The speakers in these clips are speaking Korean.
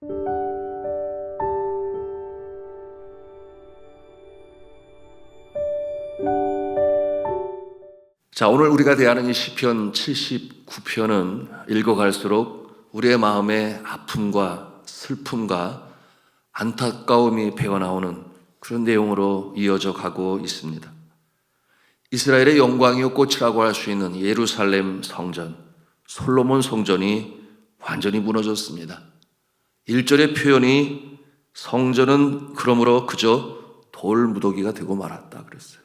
자, 오늘 우리가 대하는 이 시편 79편은 읽어갈수록 우리의 마음에 아픔과 슬픔과 안타까움이 배어나오는 그런 내용으로 이어져 가고 있습니다. 이스라엘의 영광이요 꽃이라고 할 수 있는 예루살렘 성전, 솔로몬 성전이 완전히 무너졌습니다. 1절의 표현이 성전은 그러므로 그저 돌무더기가 되고 말았다 그랬어요.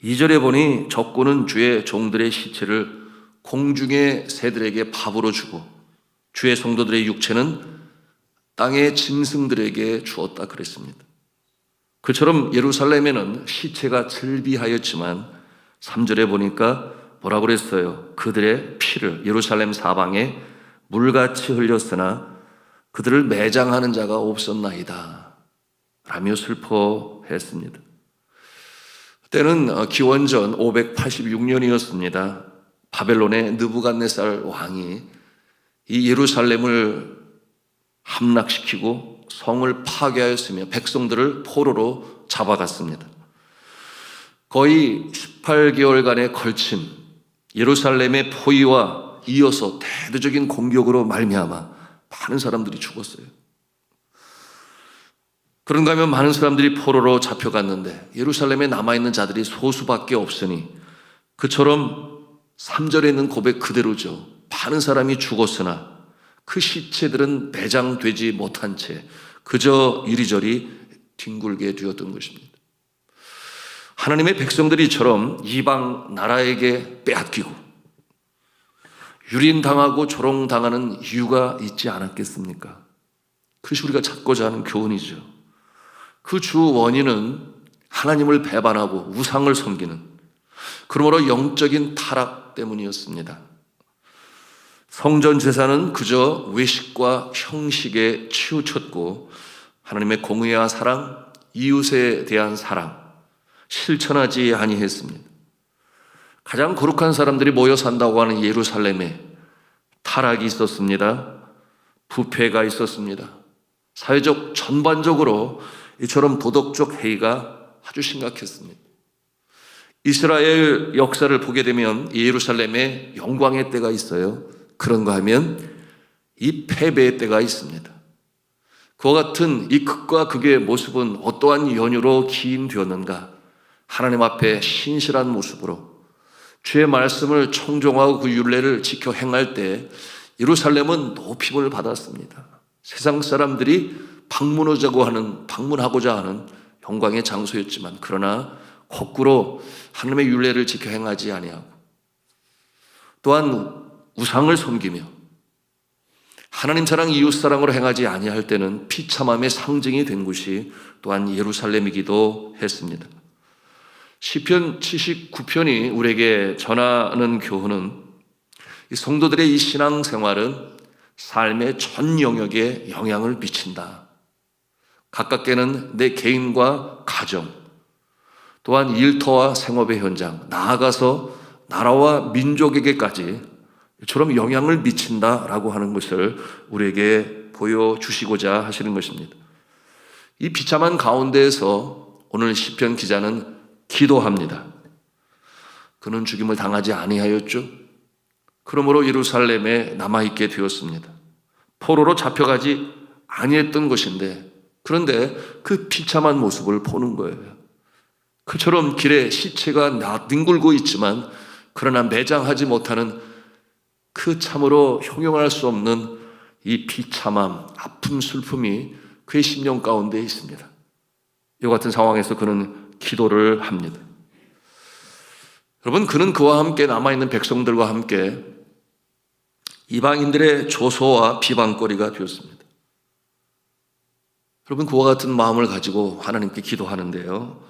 2절에 보니 적군은 주의 종들의 시체를 공중의 새들에게 밥으로 주고 주의 성도들의 육체는 땅의 짐승들에게 주었다 그랬습니다. 그처럼 예루살렘에는 시체가 즐비하였지만 3절에 보니까 뭐라고 그랬어요? 그들의 피를 예루살렘 사방에 물같이 흘렸으나 그들을 매장하는 자가 없었나이다 라며 슬퍼했습니다. 때는 기원전 586년이었습니다. 바벨론의 느부갓네살 왕이 이 예루살렘을 함락시키고 성을 파괴하였으며 백성들을 포로로 잡아갔습니다. 거의 18개월간에 걸친 예루살렘의 포위와 이어서 대대적인 공격으로 말미암아 많은 사람들이 죽었어요. 그런가 하면 많은 사람들이 포로로 잡혀갔는데 예루살렘에 남아있는 자들이 소수밖에 없으니 그처럼 3절에 있는 고백 그대로죠. 많은 사람이 죽었으나 그 시체들은 매장되지 못한 채 그저 이리저리 뒹굴게 되었던 것입니다. 하나님의 백성들이처럼 이방 나라에게 빼앗기고 유린당하고 조롱당하는 이유가 있지 않았겠습니까? 그것이 우리가 찾고자 하는 교훈이죠. 그 주 원인은 하나님을 배반하고 우상을 섬기는, 그러므로 영적인 타락 때문이었습니다. 성전 제사는 그저 외식과 형식에 치우쳤고 하나님의 공의와 사랑, 이웃에 대한 사랑 실천하지 아니했습니다. 가장 거룩한 사람들이 모여 산다고 하는 예루살렘에 타락이 있었습니다. 부패가 있었습니다. 사회적 전반적으로 이처럼 도덕적 해이가 아주 심각했습니다. 이스라엘 역사를 보게 되면 예루살렘에 영광의 때가 있어요. 그런가 하면 이 패배의 때가 있습니다. 그와 같은 이 극과 극의 모습은 어떠한 연유로 기인되었는가? 하나님 앞에 신실한 모습으로 주의 말씀을 청종하고 그 율례를 지켜 행할 때 예루살렘은 높임을 받았습니다. 세상 사람들이 방문하고자 하는 영광의 장소였지만 그러나 거꾸로 하나님의 율례를 지켜 행하지 아니하고 또한 우상을 섬기며 하나님 사랑 이웃 사랑으로 행하지 아니할 때는 비참함의 상징이 된 곳이 또한 예루살렘이기도 했습니다. 시편 79편이 우리에게 전하는 교훈은 이 성도들의 이 신앙생활은 삶의 전 영역에 영향을 미친다. 가깝게는 내 개인과 가정, 또한 일터와 생업의 현장, 나아가서 나라와 민족에게까지 이처럼 영향을 미친다라고 하는 것을 우리에게 보여주시고자 하시는 것입니다. 이 비참한 가운데에서 오늘 시편 기자는 기도합니다. 그는 죽임을 당하지 아니하였죠. 그러므로 예루살렘에 남아있게 되었습니다. 포로로 잡혀가지 아니했던 것인데 그런데 그 비참한 모습을 보는 거예요. 그처럼 길에 시체가 뒹굴고 있지만 그러나 매장하지 못하는 그 참으로 형용할 수 없는 이 비참함, 아픔, 슬픔이 그의 심령 가운데 있습니다. 이와 같은 상황에서 그는 기도를 합니다. 여러분, 그는 그와 함께 남아있는 백성들과 함께 이방인들의 조소와 비방거리가 되었습니다. 여러분, 그와 같은 마음을 가지고 하나님께 기도하는데요.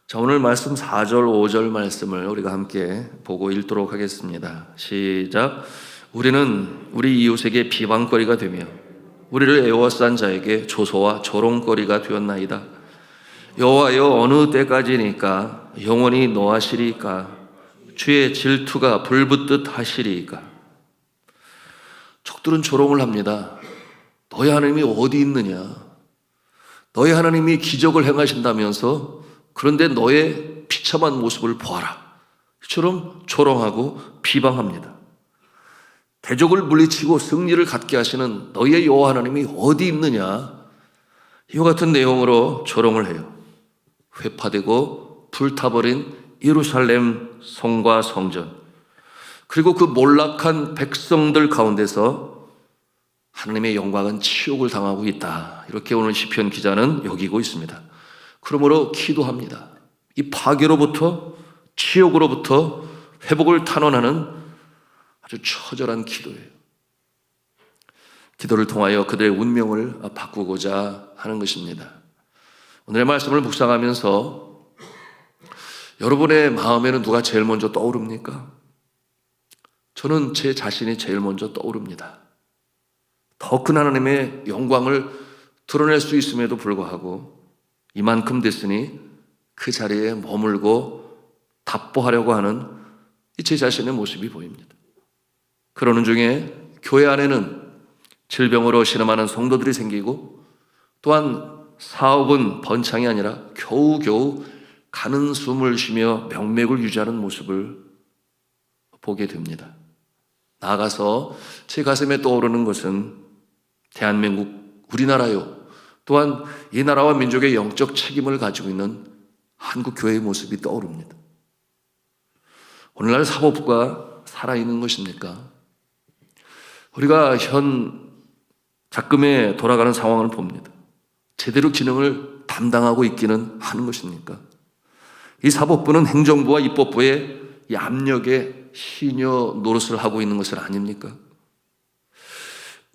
자, 오늘 말씀 4절, 5절 말씀을 우리가 함께 보고 읽도록 하겠습니다. 시작. 우리는 우리 이웃에게 비방거리가 되며 우리를 에워싼 자에게 조소와 조롱거리가 되었나이다. 여호와여, 어느 때까지니까 영원히 노하시리이까? 주의 질투가 불붙듯 하시리이까? 적들은 조롱을 합니다. 너희 하나님이 어디 있느냐? 너희 하나님이 기적을 행하신다면서 그런데 너의 비참한 모습을 보아라. 이처럼 조롱하고 비방합니다. 대적을 물리치고 승리를 갖게 하시는 너희의 여호와 하나님이 어디 있느냐? 이와 같은 내용으로 조롱을 해요. 회파되고 불타버린 예루살렘 성과 성전, 그리고 그 몰락한 백성들 가운데서 하나님의 영광은 치욕을 당하고 있다. 이렇게 오늘 시편 기자는 여기고 있습니다. 그러므로 기도합니다. 이 파괴로부터, 치욕으로부터 회복을 탄원하는 아주 처절한 기도예요. 기도를 통하여 그들의 운명을 바꾸고자 하는 것입니다. 오늘의 말씀을 묵상하면서 여러분의 마음에는 누가 제일 먼저 떠오릅니까? 저는 제 자신이 제일 먼저 떠오릅니다. 더 큰 하나님의 영광을 드러낼 수 있음에도 불구하고 이만큼 됐으니 그 자리에 머물고 답보하려고 하는 제 자신의 모습이 보입니다. 그러는 중에 교회 안에는 질병으로 신음하는 성도들이 생기고, 또한 사업은 번창이 아니라 겨우겨우 가는 숨을 쉬며 명맥을 유지하는 모습을 보게 됩니다. 나아가서 제 가슴에 떠오르는 것은 대한민국, 우리나라요, 또한 이 나라와 민족의 영적 책임을 가지고 있는 한국교회의 모습이 떠오릅니다. 오늘날 사법부가 살아있는 것입니까? 우리가 현 작금에 돌아가는 상황을 봅니다. 제대로 기능을 담당하고 있기는 하는 것입니까? 이 사법부는 행정부와 입법부의 이 압력에 시녀 노릇을 하고 있는 것은 아닙니까?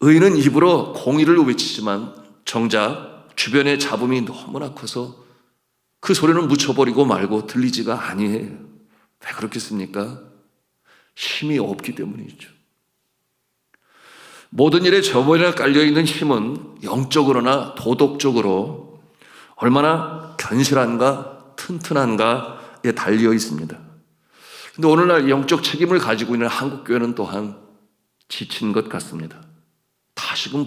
의인은 입으로 공의를 외치지만 정작 주변의 잡음이 너무나 커서 그 소리는 묻혀버리고 말고 들리지가 아니해요. 왜 그렇겠습니까? 힘이 없기 때문이죠. 모든 일에 저버리나 깔려있는 힘은 영적으로나 도덕적으로 얼마나 견실한가 튼튼한가에 달려 있습니다. 그런데 오늘날 영적 책임을 가지고 있는 한국교회는 또한 지친 것 같습니다. 다시금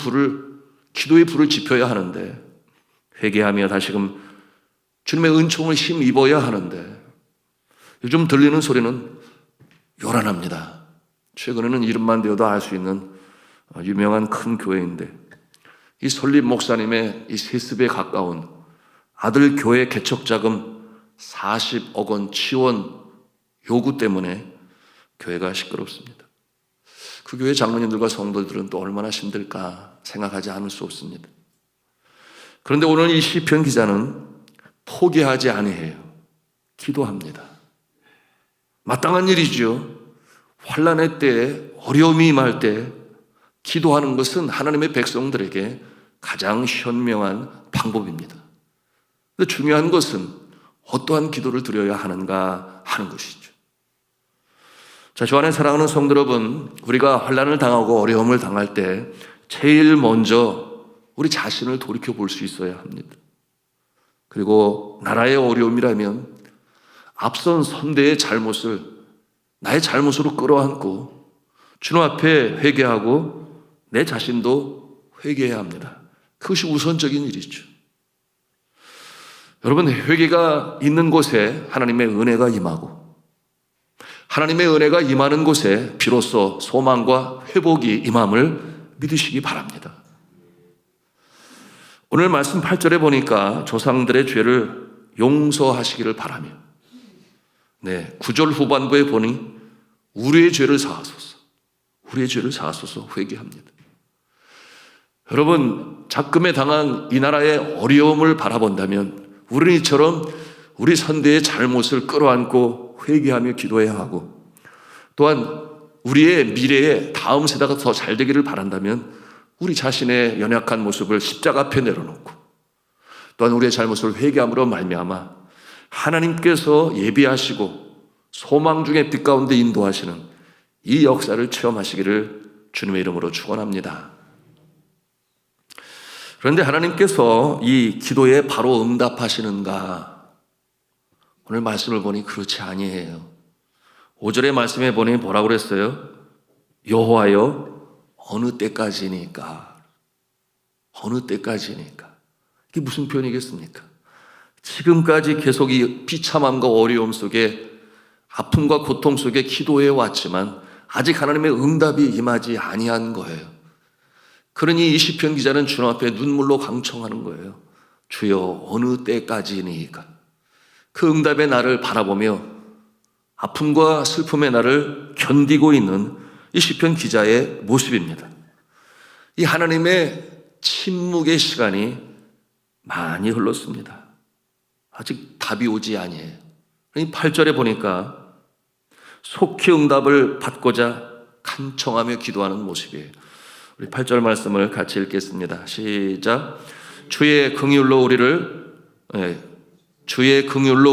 기도의 불을 지펴야 하는데, 회개하며 다시금 주님의 은총을 힘입어야 하는데, 요즘 들리는 소리는 요란합니다. 최근에는 이름만 되어도 알 수 있는 유명한 큰 교회인데, 이 설립 목사님의 이 세습에 가까운 아들 교회 개척자금 40억 원 지원 요구 때문에 교회가 시끄럽습니다. 그 교회 장로님들과 성도들은 또 얼마나 힘들까 생각하지 않을 수 없습니다. 그런데 오늘 이 시편 기자는 포기하지 아니해요. 기도합니다. 마땅한 일이죠. 환난의 때에, 어려움이 임할 때 기도하는 것은 하나님의 백성들에게 가장 현명한 방법입니다. 그런데 중요한 것은 어떠한 기도를 드려야 하는가 하는 것이죠. 자, 주 안에 사랑하는 성도 여러분, 우리가 환난을 당하고 어려움을 당할 때 제일 먼저 우리 자신을 돌이켜 볼 수 있어야 합니다. 그리고 나라의 어려움이라면 앞선 선대의 잘못을 나의 잘못으로 끌어안고 주님 앞에 회개하고 내 자신도 회개해야 합니다. 그것이 우선적인 일이죠. 여러분, 회개가 있는 곳에 하나님의 은혜가 임하고, 하나님의 은혜가 임하는 곳에 비로소 소망과 회복이 임함을 믿으시기 바랍니다. 오늘 말씀 8절에 보니까 조상들의 죄를 용서하시기를 바라며, 9절 후반부에 보니 우리의 죄를 사하소서, 우리의 죄를 사하소서 회개합니다. 여러분, 작금에 당한 이 나라의 어려움을 바라본다면 우리는 이처럼 우리 선대의 잘못을 끌어안고 회개하며 기도해야 하고, 또한 우리의 미래에 다음 세대가 더 잘 되기를 바란다면 우리 자신의 연약한 모습을 십자가 앞에 내려놓고, 또한 우리의 잘못을 회개함으로 말미암아 하나님께서 예비하시고 소망 중의 빛 가운데 인도하시는 이 역사를 체험하시기를 주님의 이름으로 축원합니다. 그런데 하나님께서 이 기도에 바로 응답하시는가? 오늘 말씀을 보니 그렇지 아니에요. 5절의 말씀에 보니 뭐라고 그랬어요? 여호와여, 어느 때까지니까? 어느 때까지니까. 이게 무슨 표현이겠습니까? 지금까지 계속 이 비참함과 어려움 속에 아픔과 고통 속에 기도해 왔지만 아직 하나님의 응답이 임하지 아니한 거예요. 그러니 이 시편 기자는 주님 앞에 눈물로 강청하는 거예요. 주여 어느 때까지니까. 그 응답의 날을 바라보며 아픔과 슬픔의 날을 견디고 있는 이 시편 기자의 모습입니다. 이 하나님의 침묵의 시간이 많이 흘렀습니다. 아직 답이 오지 아니에요. 8절에 보니까 속히 응답을 받고자 간청하며 기도하는 모습이에요. 우리 8절 말씀을 같이 읽겠습니다. 시작. 주의 긍휼로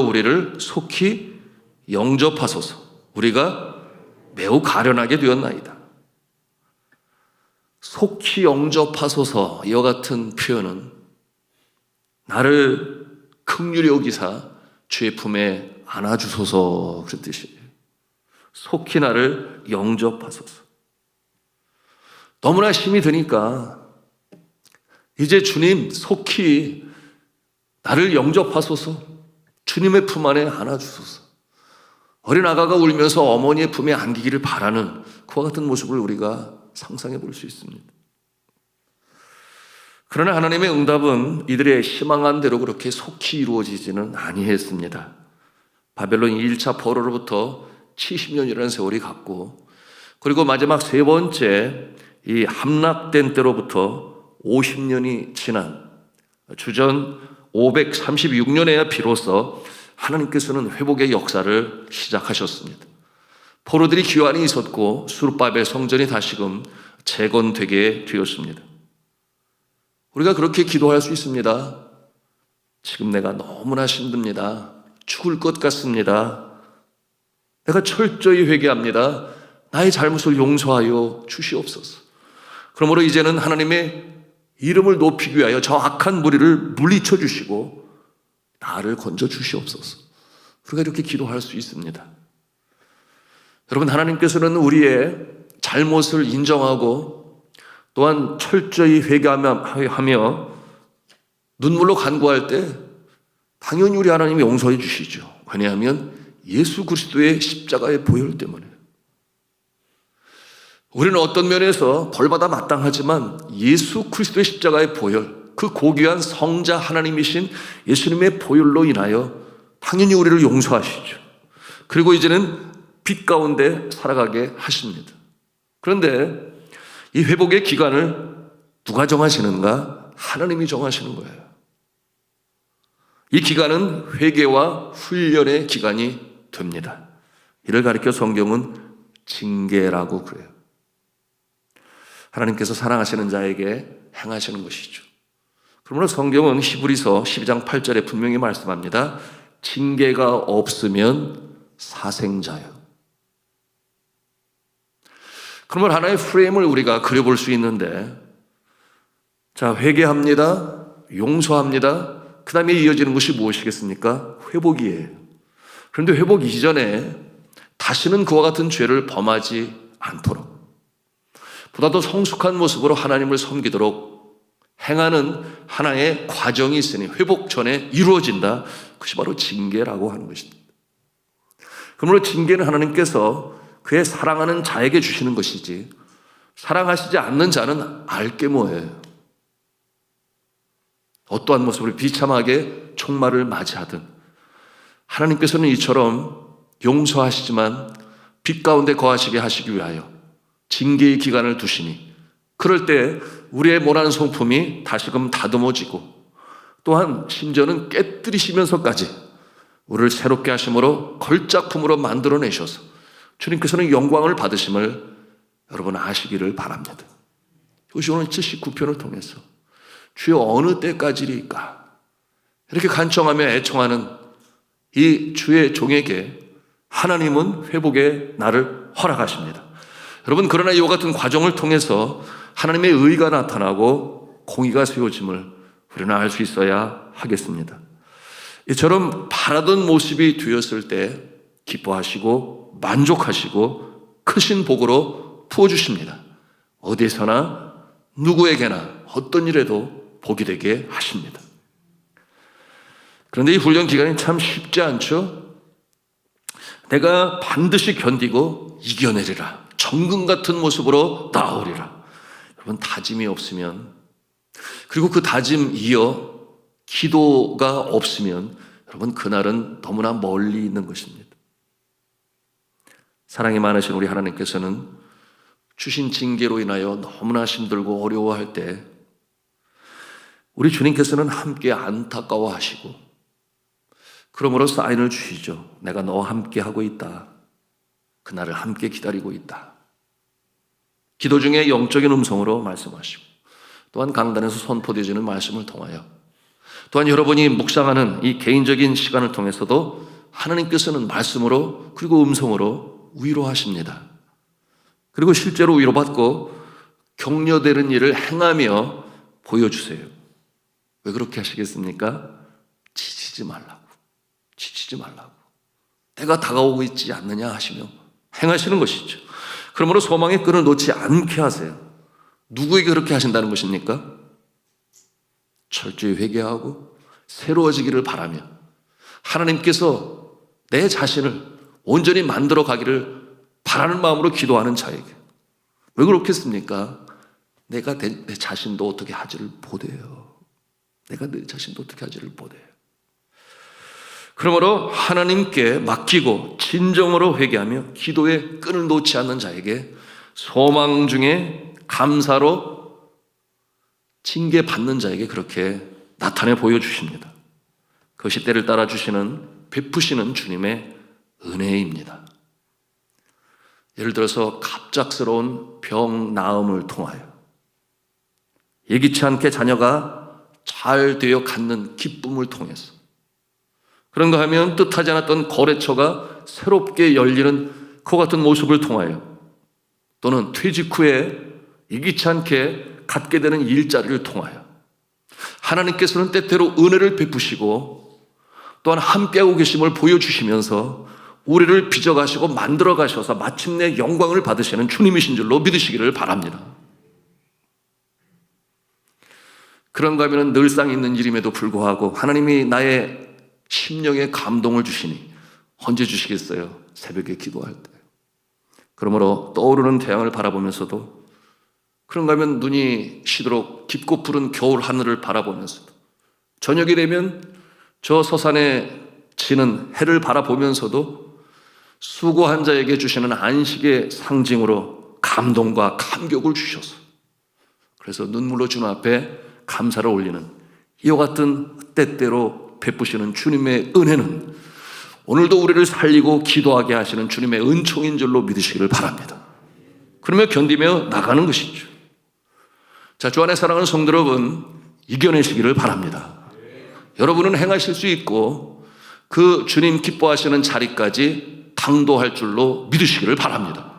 우리를 속히 영접하소서. 우리가 매우 가련하게 되었나이다. 속히 영접하소서. 이와 같은 표현은 나를 긍휼히 여기사 주의 품에 안아주소서 그런 뜻이에요. 속히 나를 영접하소서. 너무나 힘이 드니까 이제 주님 속히 나를 영접하소서. 주님의 품 안에 안아주소서. 어린 아가가 울면서 어머니의 품에 안기기를 바라는 그와 같은 모습을 우리가 상상해 볼 수 있습니다. 그러나 하나님의 응답은 이들의 희망한 대로 그렇게 속히 이루어지지는 아니했습니다. 바벨론 1차 포로로부터 70년이라는 세월이 갔고, 그리고 마지막 세 번째 이 함락된 때로부터 50년이 지난 주전 536년에야 비로소 하나님께서는 회복의 역사를 시작하셨습니다. 포로들이 귀환이 있었고 수르바벨 성전이 다시금 재건되게 되었습니다. 우리가 그렇게 기도할 수 있습니다. 지금 내가 너무나 힘듭니다. 죽을 것 같습니다. 내가 철저히 회개합니다. 나의 잘못을 용서하여 주시옵소서. 그러므로 이제는 하나님의 이름을 높이기 위하여 저 악한 무리를 물리쳐 주시고 나를 건져 주시옵소서. 우리가 이렇게 기도할 수 있습니다. 여러분, 하나님께서는 우리의 잘못을 인정하고 또한 철저히 회개하며 눈물로 간구할 때 당연히 우리 하나님이 용서해 주시죠. 왜냐하면 예수 그리스도의 십자가의 보혈 때문에. 우리는 어떤 면에서 벌받아 마땅하지만 예수 그리스도의 십자가의 보혈, 그 고귀한 성자 하나님이신 예수님의 보혈로 인하여 당연히 우리를 용서하시죠. 그리고 이제는 빛 가운데 살아가게 하십니다. 그런데 이 회복의 기간을 누가 정하시는가? 하나님이 정하시는 거예요. 이 기간은 회개와 훈련의 기간이 됩니다. 이를 가리켜 성경은 징계라고 그래요. 하나님께서 사랑하시는 자에게 행하시는 것이죠. 그러므로 성경은 히브리서 12장 8절에 분명히 말씀합니다. 징계가 없으면 사생자요. 그러면 하나의 프레임을 우리가 그려볼 수 있는데, 자, 회개합니다. 용서합니다. 그 다음에 이어지는 것이 무엇이겠습니까? 회복이에요. 그런데 회복 이전에 다시는 그와 같은 죄를 범하지 않도록, 보다 더 성숙한 모습으로 하나님을 섬기도록 행하는 하나의 과정이 있으니 회복 전에 이루어진다. 그것이 바로 징계라고 하는 것입니다. 그러므로 징계는 하나님께서 그의 사랑하는 자에게 주시는 것이지 사랑하시지 않는 자는 알게 뭐예요. 어떠한 모습으로 비참하게 총말을 맞이하든 하나님께서는 이처럼 용서하시지만 빛 가운데 거하시게 하시기 위하여 징계의 기간을 두시니, 그럴 때 우리의 모난 성품이 다시금 다듬어지고 또한 심지어는 깨뜨리시면서까지 우리를 새롭게 하심으로 걸작품으로 만들어내셔서 주님께서는 영광을 받으심을 여러분 아시기를 바랍니다. 이것이 오늘 79편을 통해서 주여 어느 때까지리까 이렇게 간청하며 애청하는 이 주의 종에게 하나님은 회복의 날을 허락하십니다. 여러분, 그러나 이와 같은 과정을 통해서 하나님의 의가 나타나고 공의가 세워짐을 우리는 알 수 있어야 하겠습니다. 이처럼 바라던 모습이 되었을 때 기뻐하시고 만족하시고 크신 복으로 부어주십니다. 어디서나 누구에게나 어떤 일에도 복이 되게 하십니다. 그런데 이 훈련 기간이 참 쉽지 않죠? 내가 반드시 견디고 이겨내리라. 정금 같은 모습으로 나아오리라. 여러분, 다짐이 없으면, 그리고 그 다짐 이어 기도가 없으면 여러분, 그날은 너무나 멀리 있는 것입니다. 사랑이 많으신 우리 하나님께서는 주신 징계로 인하여 너무나 힘들고 어려워할 때 우리 주님께서는 함께 안타까워하시고 그러므로 사인을 주시죠. 내가 너와 함께 하고 있다. 그날을 함께 기다리고 있다. 기도 중에 영적인 음성으로 말씀하시고 또한 강단에서 선포되어지는 말씀을 통하여 또한 여러분이 묵상하는 이 개인적인 시간을 통해서도 하나님께서는 말씀으로 그리고 음성으로 위로하십니다. 그리고 실제로 위로받고 격려되는 일을 행하며 보여주세요. 왜 그렇게 하시겠습니까? 지치지 말라고. 지치지 말라고. 때가 다가오고 있지 않느냐 하시며 행하시는 것이죠. 그러므로 소망의 끈을 놓지 않게 하세요. 누구에게 그렇게 하신다는 것입니까? 철저히 회개하고 새로워지기를 바라며 하나님께서 내 자신을 온전히 만들어 가기를 바라는 마음으로 기도하는 자에게. 왜 그렇겠습니까? 내가 내 자신도 어떻게 하지를 못해요. 내가 내 자신도 어떻게 하지를 못해요. 그러므로 하나님께 맡기고 진정으로 회개하며 기도에 끈을 놓지 않는 자에게 소망 중에 감사로 징계받는 자에게 그렇게 나타내 보여주십니다. 그것이 때를 따라 주시는 베푸시는 주님의 은혜입니다. 예를 들어서 갑작스러운 병 나음을 통하여 예기치 않게 자녀가 잘 되어 갖는 기쁨을 통해서 그런가 하면 뜻하지 않았던 거래처가 새롭게 열리는 그와 같은 모습을 통하여 또는 퇴직 후에 예기치 않게 갖게 되는 일자리를 통하여 하나님께서는 때때로 은혜를 베푸시고 또한 함께하고 계심을 보여주시면서 우리를 빚어가시고 만들어 가셔서 마침내 영광을 받으시는 주님이신 줄로 믿으시기를 바랍니다. 그런가 하면 늘상 있는 일임에도 불구하고 하나님이 나의 심령에 감동을 주시니 언제 주시겠어요? 새벽에 기도할 때. 그러므로 떠오르는 태양을 바라보면서도 그런가 하면 눈이 시도록 깊고 푸른 겨울 하늘을 바라보면서도 저녁이 되면 저 서산에 지는 해를 바라보면서도 수고한 자에게 주시는 안식의 상징으로 감동과 감격을 주셔서 그래서 눈물로 주님 앞에 감사를 올리는 이와 같은 때때로 베푸시는 주님의 은혜는 오늘도 우리를 살리고 기도하게 하시는 주님의 은총인 줄로 믿으시기를 바랍니다. 그러며 견디며 나가는 것이죠. 자, 주 안에 사랑하는 성도 여러분, 이겨내시기를 바랍니다. 여러분은 행하실 수 있고 그 주님 기뻐하시는 자리까지 당도할 줄로 믿으시기를 바랍니다.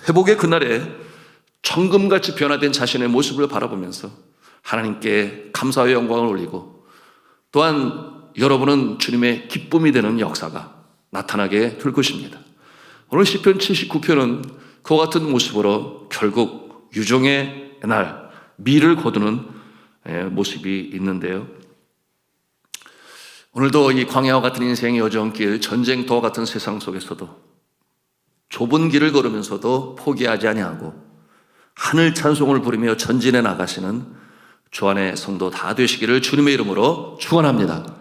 회복의 그날에 정금같이 변화된 자신의 모습을 바라보면서 하나님께 감사와 영광을 올리고 또한 여러분은 주님의 기쁨이 되는 역사가 나타나게 될 것입니다. 오늘 시편 79편은 그와 같은 모습으로 결국 유종의 날, 미를 거두는 모습이 있는데요. 오늘도 이 광야와 같은 인생의 여정길, 전쟁터와 같은 세상 속에서도 좁은 길을 걸으면서도 포기하지 아니하고 하늘 찬송을 부르며 전진해 나가시는 주 안의 성도 다 되시기를 주님의 이름으로 축원합니다.